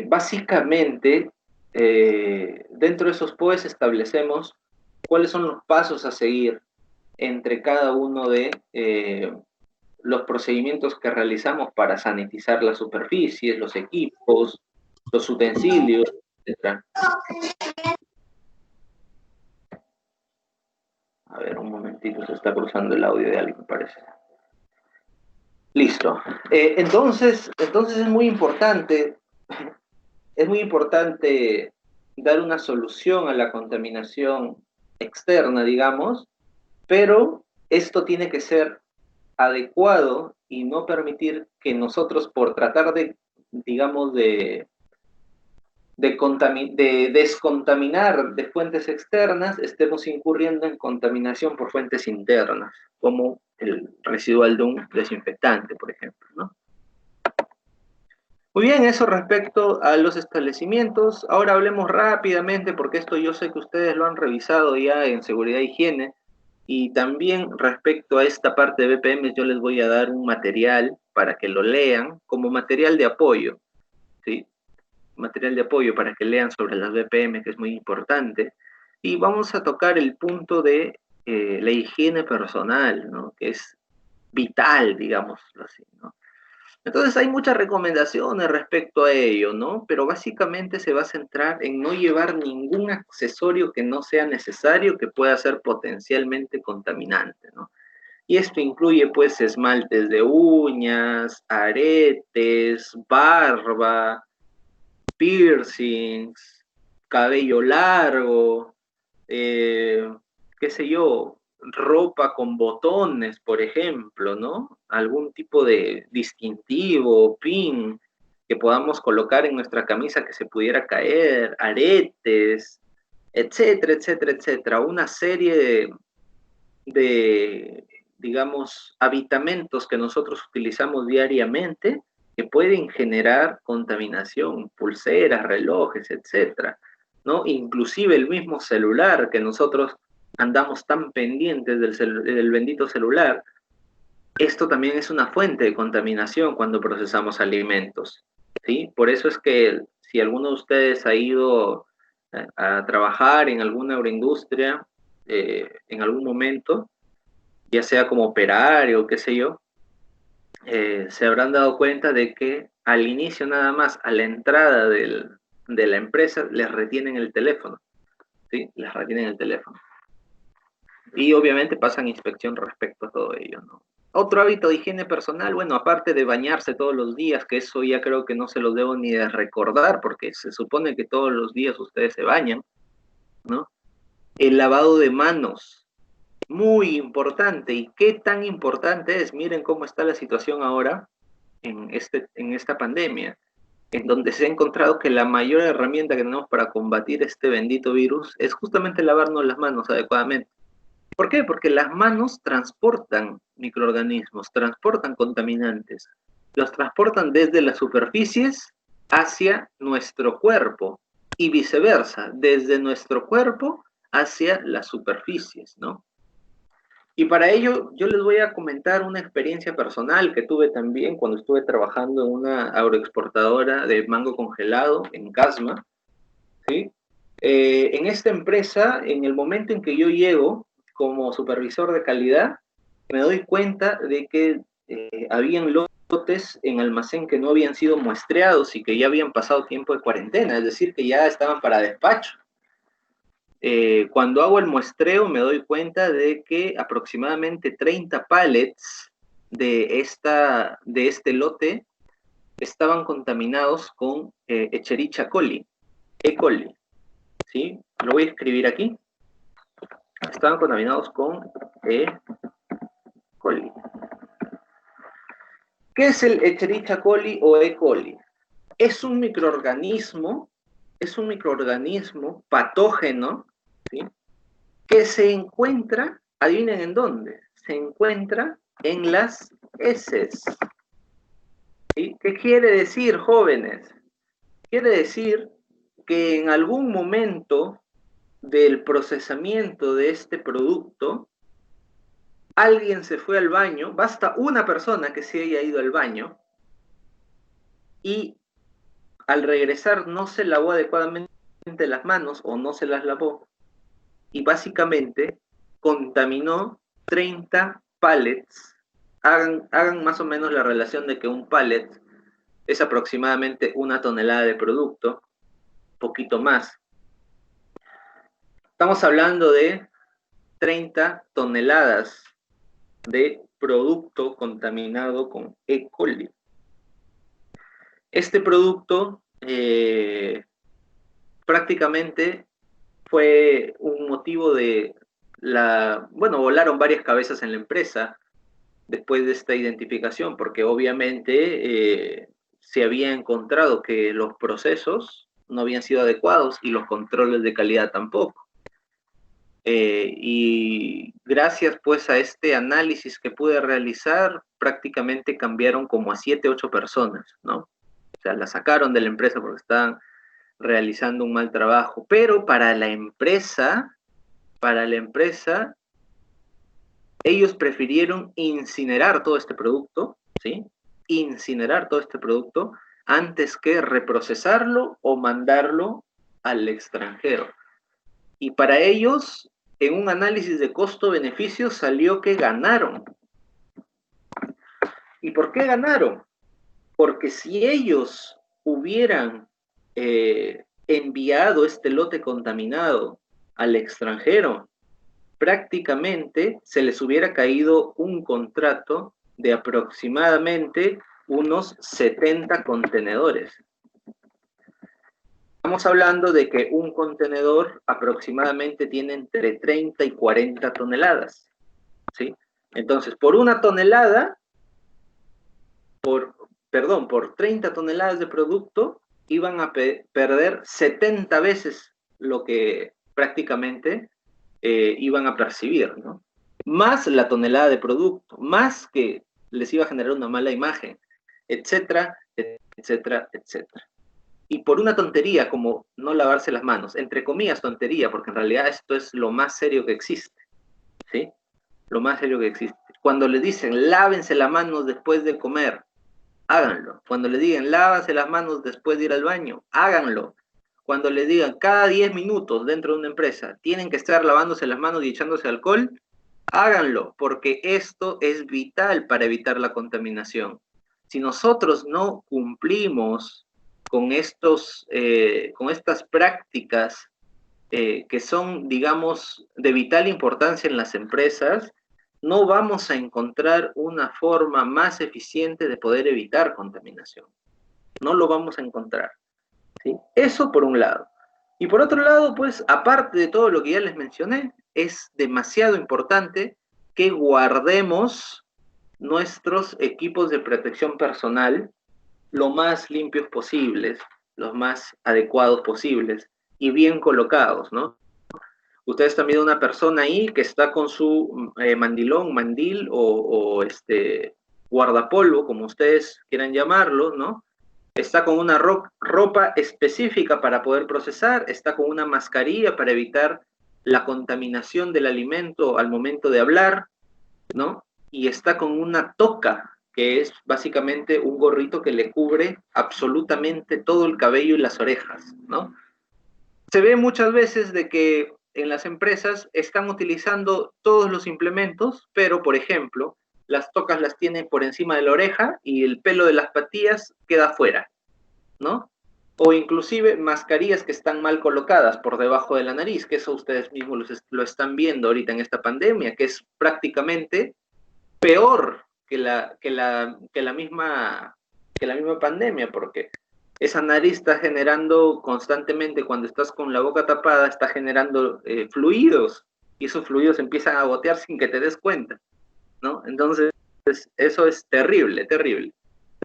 Básicamente, dentro de esos POEs establecemos cuáles son los pasos a seguir entre cada uno de los procedimientos que realizamos para sanitizar las superficies, los equipos, los utensilios, etc. A ver, un momentito, se está cruzando el audio de alguien, parece. Listo. Entonces es muy importante dar una solución a la contaminación externa, digamos, pero esto tiene que ser adecuado y no permitir que nosotros, por tratar de, digamos, de descontaminar de fuentes externas, estemos incurriendo en contaminación por fuentes internas, como el residual de un desinfectante, por ejemplo, ¿no? Muy bien, eso respecto a los establecimientos. Ahora hablemos rápidamente, porque esto yo sé que ustedes lo han revisado ya en seguridad e higiene, y también respecto a esta parte de BPM yo les voy a dar un material para que lo lean como material de apoyo, ¿sí? Material de apoyo para que lean sobre las BPM, que es muy importante. Y vamos a tocar el punto de la higiene personal, ¿no? Que es vital, digámoslo así, ¿no? Entonces hay muchas recomendaciones respecto a ello, ¿no? Pero básicamente se va a centrar en no llevar ningún accesorio que no sea necesario, que pueda ser potencialmente contaminante, ¿no? Y esto incluye pues esmaltes de uñas, aretes, barba, piercings, cabello largo, qué sé yo, ropa con botones, por ejemplo, ¿no? Algún tipo de distintivo, pin que podamos colocar en nuestra camisa que se pudiera caer, aretes, etcétera, etcétera, etcétera. Una serie de, digamos, habitamentos que nosotros utilizamos diariamente que pueden generar contaminación, pulseras, relojes, etcétera, ¿no? Inclusive el mismo celular que nosotros andamos tan pendientes del bendito celular, esto también es una fuente de contaminación cuando procesamos alimentos, ¿sí? Por eso es que si alguno de ustedes ha ido a trabajar en alguna agroindustria en algún momento, ya sea como operario, qué sé yo, se habrán dado cuenta de que al inicio nada más, a la entrada de la empresa, les retienen el teléfono, ¿sí? Les retienen el teléfono. Y obviamente pasan inspección respecto a todo ello, ¿no? Otro hábito de higiene personal, bueno, aparte de bañarse todos los días, que eso ya creo que no se los debo ni de recordar, porque se supone que todos los días ustedes se bañan, ¿no? El lavado de manos, muy importante. ¿Y qué tan importante es? Miren cómo está la situación ahora en esta pandemia, en donde se ha encontrado que la mayor herramienta que tenemos para combatir este bendito virus es justamente lavarnos las manos adecuadamente. ¿Por qué? Porque las manos transportan microorganismos, transportan contaminantes, los transportan desde las superficies hacia nuestro cuerpo y viceversa, desde nuestro cuerpo hacia las superficies, ¿no? Y para ello yo les voy a comentar una experiencia personal que tuve también cuando estuve trabajando en una agroexportadora de mango congelado en Casma, ¿sí? En esta empresa, en el momento en que yo llego como supervisor de calidad, me doy cuenta de que habían lotes en almacén que no habían sido muestreados y que ya habían pasado tiempo de cuarentena, es decir, que ya estaban para despacho. Cuando hago el muestreo me doy cuenta de que aproximadamente 30 pallets de este lote estaban contaminados con Escherichia coli, E. coli, ¿sí? Lo voy a escribir aquí. Estaban contaminados con E. coli. ¿Qué es el Escherichia coli o E. coli? Es un microorganismo patógeno, ¿sí? Que se encuentra, adivinen en dónde, se encuentra en las heces. ¿Sí? ¿Qué quiere decir, jóvenes? Quiere decir que en algún momento del procesamiento de este producto, alguien se fue al baño, basta una persona que se haya ido al baño y al regresar no se lavó adecuadamente las manos o no se las lavó y básicamente contaminó 30 pallets. Hagan más o menos la relación de que un pallet es aproximadamente 1 tonelada de producto, poquito más. Estamos hablando de 30 toneladas de producto contaminado con E. coli. Este producto prácticamente fue un motivo de volaron varias cabezas en la empresa después de esta identificación, porque obviamente se había encontrado que los procesos no habían sido adecuados y los controles de calidad tampoco. Y gracias pues a este análisis que pude realizar, prácticamente cambiaron como a 7, 8 personas, ¿no? O sea, la sacaron de la empresa porque estaban realizando un mal trabajo, pero para la empresa, ellos prefirieron incinerar todo este producto, ¿sí? Incinerar todo este producto antes que reprocesarlo o mandarlo al extranjero. Y para ellos, en un análisis de costo-beneficio, salió que ganaron. ¿Y por qué ganaron? Porque si ellos hubieran enviado este lote contaminado al extranjero, prácticamente se les hubiera caído un contrato de aproximadamente unos 70 contenedores. Estamos hablando de que un contenedor aproximadamente tiene entre 30 y 40 toneladas, ¿sí? Entonces, por una tonelada, por 30 toneladas de producto, iban a perder 70 veces lo que prácticamente iban a percibir, ¿no? Más la tonelada de producto, más que les iba a generar una mala imagen, etcétera, etcétera, etcétera. Y por una tontería como no lavarse las manos, entre comillas tontería, porque en realidad esto es lo más serio que existe, ¿sí? Lo más serio que existe. Cuando les dicen lávense las manos después de comer, háganlo. Cuando les digan lávense las manos después de ir al baño, háganlo. Cuando les digan cada 10 minutos dentro de una empresa tienen que estar lavándose las manos y echándose alcohol, háganlo, porque esto es vital para evitar la contaminación. Si nosotros no cumplimos con estas prácticas que son, digamos, de vital importancia en las empresas, no vamos a encontrar una forma más eficiente de poder evitar contaminación. No lo vamos a encontrar, ¿sí? Eso por un lado. Y por otro lado, pues, aparte de todo lo que ya les mencioné, es demasiado importante que guardemos nuestros equipos de protección personal lo más limpios posibles, los más adecuados posibles y bien colocados, ¿no? Ustedes están viendo una persona ahí que está con su mandil o guardapolvo, como ustedes quieran llamarlo, ¿no? Está con una ropa específica para poder procesar, está con una mascarilla para evitar la contaminación del alimento al momento de hablar, ¿no? Y está con una toca, que es básicamente un gorrito que le cubre absolutamente todo el cabello y las orejas, ¿no? Se ve muchas veces de que en las empresas están utilizando todos los implementos, pero, por ejemplo, las tocas las tienen por encima de la oreja y el pelo de las patillas queda afuera, ¿no? O inclusive mascarillas que están mal colocadas por debajo de la nariz, que eso ustedes mismos lo están viendo ahorita en esta pandemia, que es prácticamente peor que la misma pandemia, porque esa nariz está generando constantemente, cuando estás con la boca tapada, está generando fluidos, y esos fluidos empiezan a gotear sin que te des cuenta, ¿no? Entonces, eso es terrible, terrible,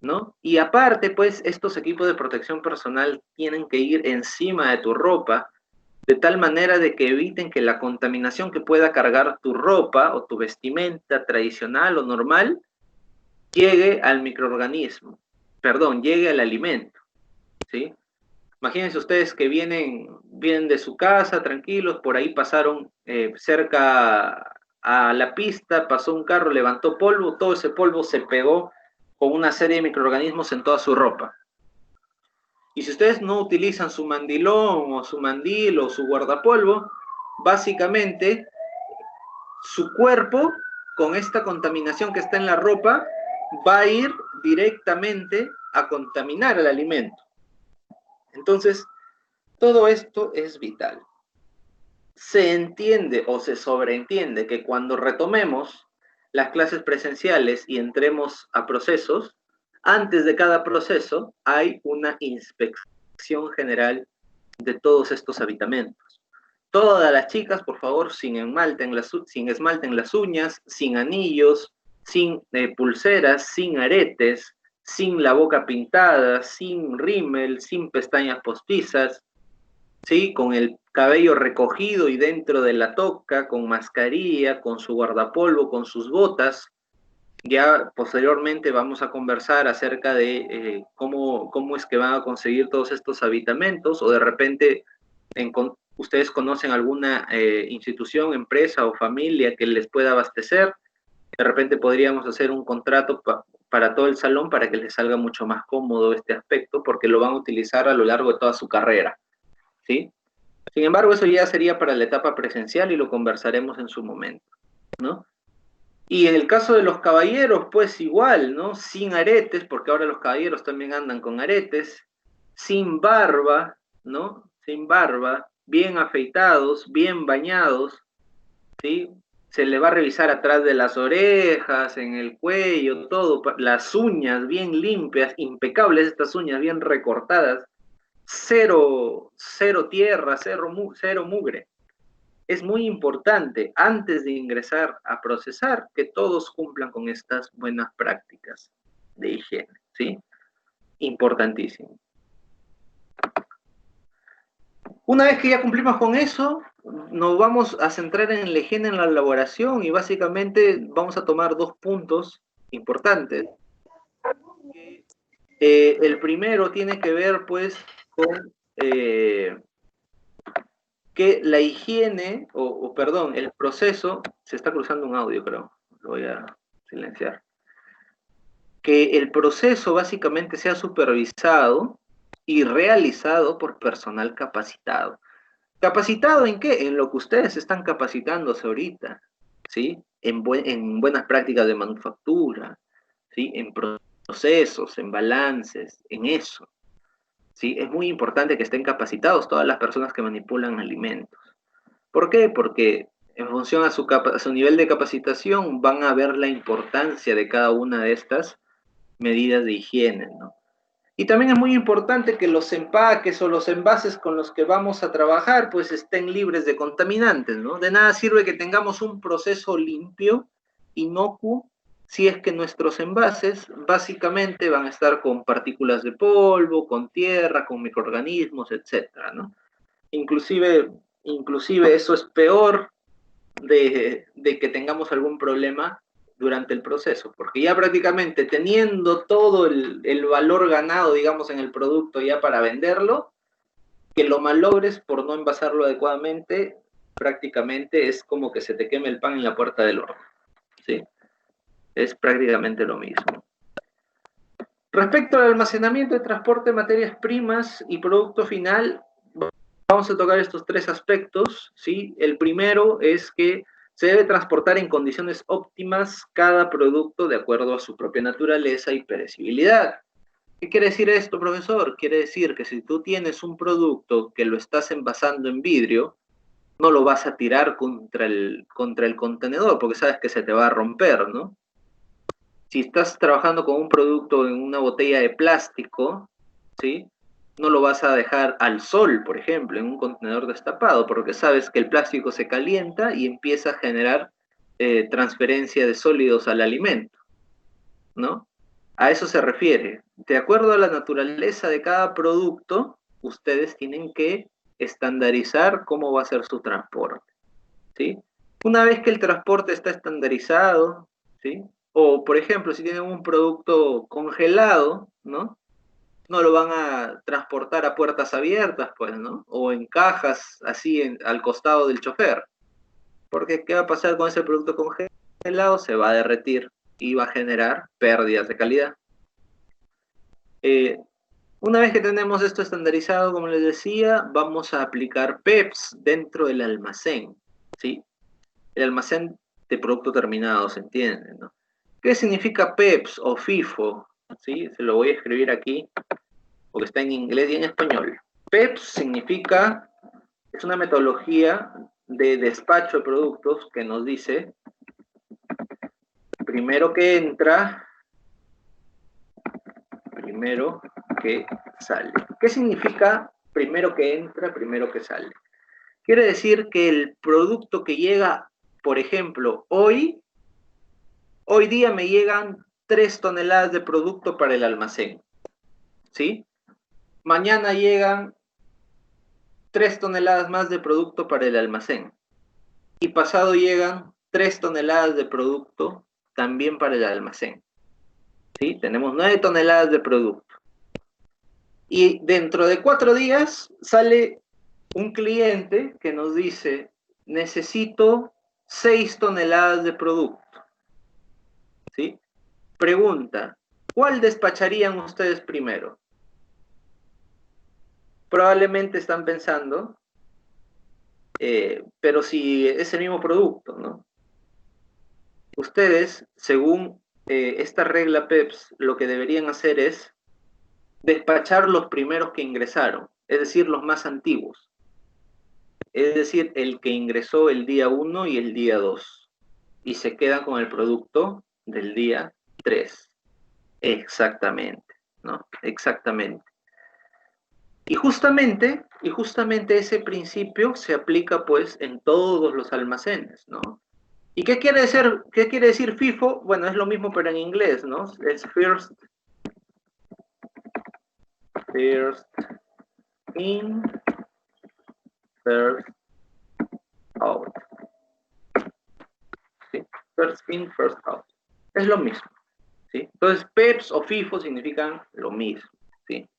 ¿no? Y aparte, pues, estos equipos de protección personal tienen que ir encima de tu ropa, de tal manera de que eviten que la contaminación que pueda cargar tu ropa o tu vestimenta tradicional o normal llegue al microorganismo, llegue al alimento, ¿sí? Imagínense ustedes que vienen de su casa tranquilos, por ahí pasaron cerca a la pista, pasó un carro, levantó polvo, todo ese polvo se pegó con una serie de microorganismos en toda su ropa. Y si ustedes no utilizan su mandilón o su mandil o su guardapolvo, básicamente su cuerpo, con esta contaminación que está en la ropa, va a ir directamente a contaminar el alimento. Entonces, todo esto es vital. Se entiende o se sobreentiende que cuando retomemos las clases presenciales y entremos a procesos, antes de cada proceso hay una inspección general de todos estos aditamentos. Todas las chicas, por favor, sin esmalte en las uñas, sin anillos, sin pulseras, sin aretes, sin la boca pintada, sin rímel, sin pestañas postizas, ¿sí? Con el cabello recogido y dentro de la toca, con mascarilla, con su guardapolvo, con sus botas. Ya posteriormente vamos a conversar acerca de cómo es que van a conseguir todos estos aditamentos, o de repente ustedes conocen alguna institución, empresa o familia que les pueda abastecer. De repente podríamos hacer un contrato para todo el salón para que les salga mucho más cómodo este aspecto, porque lo van a utilizar a lo largo de toda su carrera, ¿sí? Sin embargo, eso ya sería para la etapa presencial y lo conversaremos en su momento, ¿no? Y en el caso de los caballeros, pues igual, ¿no? Sin aretes, porque ahora los caballeros también andan con aretes, sin barba, ¿no? Sin barba, bien afeitados, bien bañados, ¿sí? Se le va a revisar atrás de las orejas, en el cuello, todo, las uñas bien limpias, impecables estas uñas, bien recortadas, cero tierra, cero mugre. Es muy importante, antes de ingresar a procesar, que todos cumplan con estas buenas prácticas de higiene, ¿sí? Importantísimo. Una vez que ya cumplimos con eso, nos vamos a centrar en la higiene en la elaboración y básicamente vamos a tomar dos puntos importantes. El primero tiene que ver, pues, con que la higiene, perdón, el proceso, se está cruzando un audio, creo, lo voy a silenciar, que el proceso básicamente sea supervisado y realizado por personal capacitado. ¿Capacitado en qué? En lo que ustedes están capacitándose ahorita, ¿sí? En buenas prácticas de manufactura, ¿sí? En procesos, en balances, en eso, ¿sí? Es muy importante que estén capacitados todas las personas que manipulan alimentos. ¿Por qué? Porque en función a su nivel de capacitación van a ver la importancia de cada una de estas medidas de higiene, ¿no? Y también es muy importante que los empaques o los envases con los que vamos a trabajar pues estén libres de contaminantes, ¿no? De nada sirve que tengamos un proceso limpio, inocuo, si es que nuestros envases básicamente van a estar con partículas de polvo, con tierra, con microorganismos, etcétera, ¿no? Inclusive eso es peor de que tengamos algún problema durante el proceso, porque ya prácticamente teniendo todo el valor ganado, digamos, en el producto ya para venderlo, que lo malogres por no envasarlo adecuadamente, prácticamente es como que se te queme el pan en la puerta del horno, ¿sí? Es prácticamente lo mismo. Respecto al almacenamiento y transporte de materias primas y producto final, vamos a tocar estos tres aspectos, ¿sí? El primero es que se debe transportar en condiciones óptimas cada producto de acuerdo a su propia naturaleza y perecibilidad. ¿Qué quiere decir esto, profesor? Quiere decir que si tú tienes un producto que lo estás envasando en vidrio, no lo vas a tirar contra el contenedor porque sabes que se te va a romper, ¿no? Si estás trabajando con un producto en una botella de plástico, ¿sí? No lo vas a dejar al sol, por ejemplo, en un contenedor destapado, porque sabes que el plástico se calienta y empieza a generar transferencia de sólidos al alimento, ¿no? A eso se refiere. De acuerdo a la naturaleza de cada producto, ustedes tienen que estandarizar cómo va a ser su transporte, ¿sí? Una vez que el transporte está estandarizado, ¿sí? O, por ejemplo, si tienen un producto congelado, ¿no? No lo van a transportar a puertas abiertas, pues, ¿no? O en cajas así al costado del chofer. Porque, ¿qué va a pasar con ese producto congelado? Se va a derretir y va a generar pérdidas de calidad. Una vez que tenemos esto estandarizado, como les decía, vamos a aplicar PEPs dentro del almacén, ¿sí? El almacén de producto terminado, ¿se entiende, no? ¿Qué significa PEPs o FIFO? ¿Sí? Se lo voy a escribir aquí, porque está en inglés y en español. PEPs significa, es una metodología de despacho de productos que nos dice, primero que entra, primero que sale. ¿Qué significa primero que entra, primero que sale? Quiere decir que el producto que llega, por ejemplo, hoy día me llegan 3 toneladas de producto para el almacén, ¿sí? Mañana llegan 3 toneladas más de producto para el almacén. Y pasado llegan 3 toneladas de producto también para el almacén, ¿sí? Tenemos 9 toneladas de producto. Y dentro de 4 días sale un cliente que nos dice, necesito 6 toneladas de producto, ¿sí? Pregunta, ¿cuál despacharían ustedes primero? Probablemente están pensando, pero si es el mismo producto, ¿no? Ustedes, según esta regla PEPS, lo que deberían hacer es despachar los primeros que ingresaron, es decir, los más antiguos. Es decir, el que ingresó el día 1 y el día 2. Y se quedan con el producto del día 3. Exactamente, ¿no? Exactamente. Y justamente ese principio se aplica pues en todos los almacenes, ¿no? ¿Y qué quiere decir FIFO? Bueno, es lo mismo pero en inglés, ¿no? Es first in, first out. ¿Sí? First in, first out. Es lo mismo, ¿sí? Entonces, PEPs o FIFO significan lo mismo, ¿sí?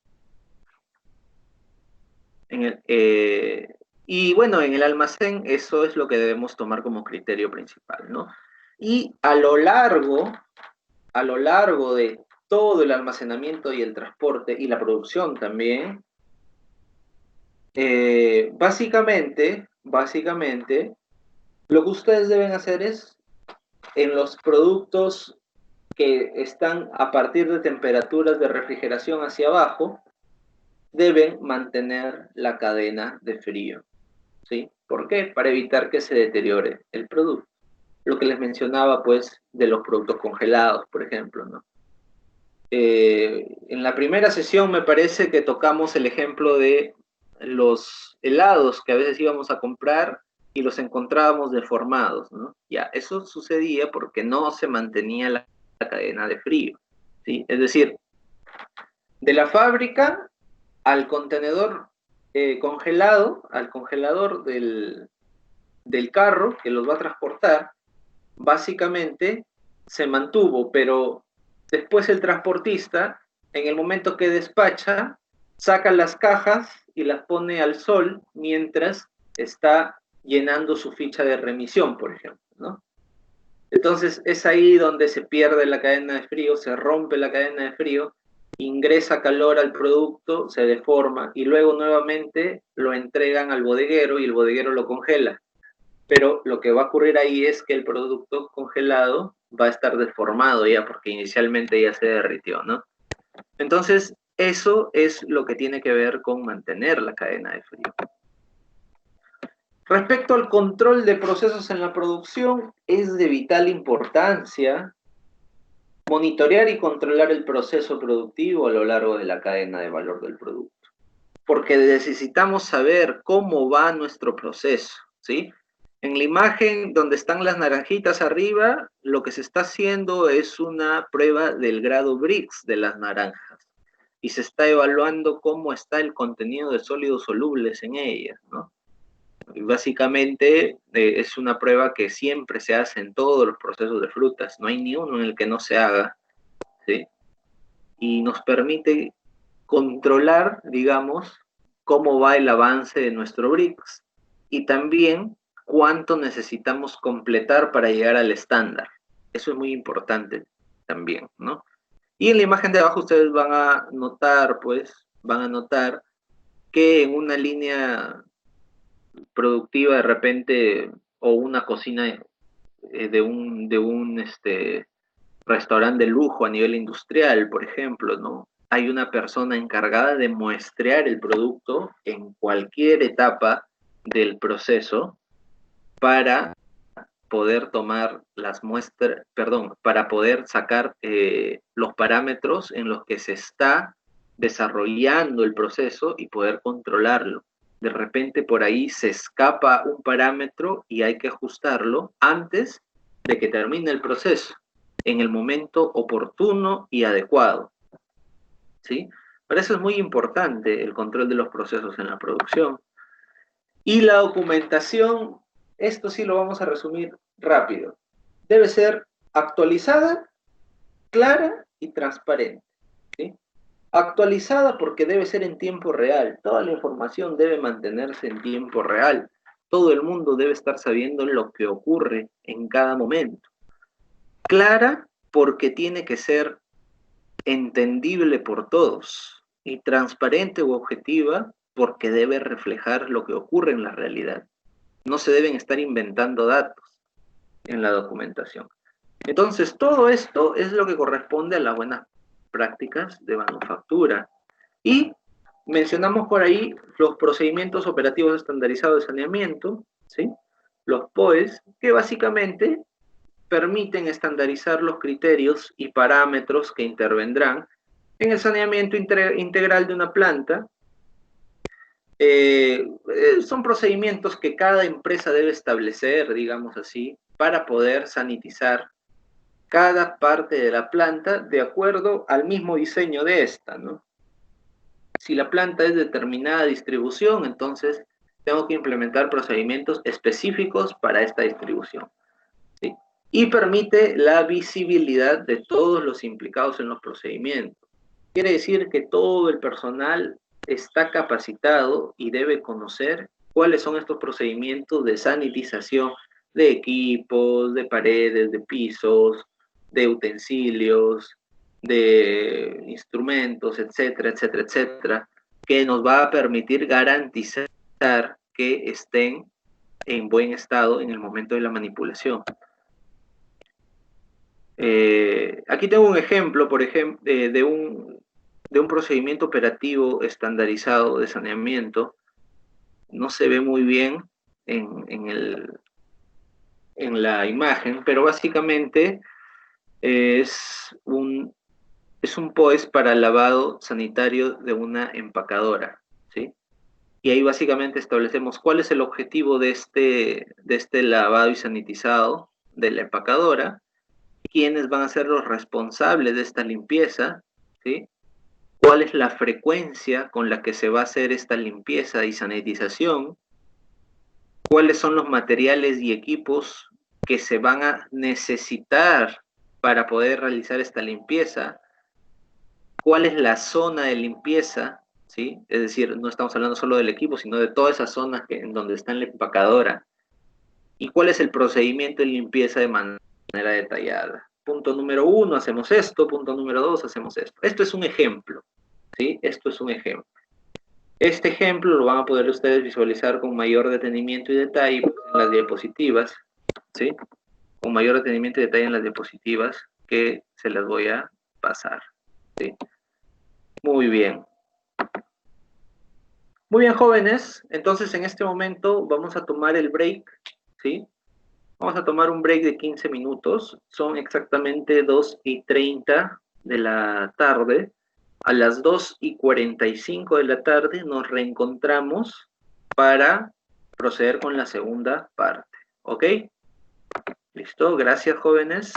Y bueno, en el almacén eso es lo que debemos tomar como criterio principal, ¿no? Y a lo largo de todo el almacenamiento y el transporte y la producción también, básicamente, lo que ustedes deben hacer es, en los productos que están a partir de temperaturas de refrigeración hacia abajo, deben mantener la cadena de frío, ¿sí? ¿Por qué? Para evitar que se deteriore el producto. Lo que les mencionaba, pues, de los productos congelados, por ejemplo, ¿no? En la primera sesión me parece que tocamos el ejemplo de los helados que a veces íbamos a comprar y los encontrábamos deformados, ¿no? Ya, eso sucedía porque no se mantenía la cadena de frío, ¿sí? Es decir, de la fábrica al contenedor congelado, al congelador del carro que los va a transportar, básicamente se mantuvo, pero después el transportista, en el momento que despacha, saca las cajas y las pone al sol mientras está llenando su ficha de remisión, por ejemplo, ¿no? Entonces es ahí donde se pierde la cadena de frío, se rompe la cadena de frío, ingresa calor al producto, se deforma y luego nuevamente lo entregan al bodeguero y el bodeguero lo congela. Pero lo que va a ocurrir ahí es que el producto congelado va a estar deformado ya porque inicialmente ya se derritió, ¿no? Entonces, eso es lo que tiene que ver con mantener la cadena de frío. Respecto al control de procesos en la producción, es de vital importancia monitorear y controlar el proceso productivo a lo largo de la cadena de valor del producto, porque necesitamos saber cómo va nuestro proceso, ¿sí? En la imagen donde están las naranjitas arriba, lo que se está haciendo es una prueba del grado Brix de las naranjas y se está evaluando cómo está el contenido de sólidos solubles en ellas, ¿no? Y básicamente es una prueba que siempre se hace en todos los procesos de frutas, no hay ni uno en el que no se haga, ¿sí? Y nos permite controlar, digamos, cómo va el avance de nuestro BRICS y también cuánto necesitamos completar para llegar al estándar. Eso es muy importante también, ¿no? Y en la imagen de abajo ustedes van a notar, pues, van a notar que en una línea productiva de repente, o una cocina de un restaurante de lujo a nivel industrial, por ejemplo, ¿no? Hay una persona encargada de muestrear el producto en cualquier etapa del proceso para poder tomar las muestras, perdón, para poder sacar los parámetros en los que se está desarrollando el proceso y poder controlarlo. De repente por ahí se escapa un parámetro y hay que ajustarlo antes de que termine el proceso, en el momento oportuno y adecuado, ¿sí? Por eso es muy importante el control de los procesos en la producción. Y la documentación, esto sí lo vamos a resumir rápido. Debe ser actualizada, clara y transparente, ¿sí? Actualizada porque debe ser en tiempo real. Toda la información debe mantenerse en tiempo real. Todo el mundo debe estar sabiendo lo que ocurre en cada momento. Clara porque tiene que ser entendible por todos. Y transparente u objetiva porque debe reflejar lo que ocurre en la realidad. No se deben estar inventando datos en la documentación. Entonces, todo esto es lo que corresponde a las buenas prácticas de manufactura. Y mencionamos por ahí los procedimientos operativos estandarizados de saneamiento, ¿sí? Los POEs, que básicamente permiten estandarizar los criterios y parámetros que intervendrán en el saneamiento integral de una planta. Son procedimientos que cada empresa debe establecer, digamos así, para poder sanitizar cada parte de la planta de acuerdo al mismo diseño de esta, ¿no? Si la planta es de determinada distribución, entonces tengo que implementar procedimientos específicos para esta distribución, ¿sí? Y permite la visibilidad de todos los implicados en los procedimientos. Quiere decir que todo el personal está capacitado y debe conocer cuáles son estos procedimientos de sanitización de equipos, de paredes, de pisos, de utensilios, de instrumentos, etcétera, etcétera, etcétera, que nos va a permitir garantizar que estén en buen estado en el momento de la manipulación. Aquí tengo un ejemplo, por ejemplo, de un procedimiento operativo estandarizado de saneamiento. No se ve muy bien en la imagen, pero básicamente es un POES para lavado sanitario de una empacadora, ¿sí? Y ahí básicamente establecemos cuál es el objetivo de este lavado y sanitizado de la empacadora, quiénes van a ser los responsables de esta limpieza, ¿sí? Cuál es la frecuencia con la que se va a hacer esta limpieza y sanitización, cuáles son los materiales y equipos que se van a necesitar para poder realizar esta limpieza, cuál es la zona de limpieza, ¿sí? Es decir, no estamos hablando solo del equipo, sino de toda esa zona en donde está en la empacadora, y cuál es el procedimiento de limpieza de manera detallada. Punto número 1, hacemos esto. Punto número 2, hacemos esto. Esto es un ejemplo, ¿sí? Esto es un ejemplo. Este ejemplo lo van a poder ustedes visualizar con mayor detenimiento y detalle en las diapositivas, ¿sí? Con mayor detenimiento y detalle en las diapositivas que se las voy a pasar, ¿sí? Muy bien. Muy bien, jóvenes. Entonces, en este momento vamos a tomar el break, ¿sí? Vamos a tomar un break de 15 minutos. Son exactamente 2:30 de la tarde. A las 2:45 de la tarde nos reencontramos para proceder con la segunda parte. ¿Ok? ¿Listo? Gracias, jóvenes.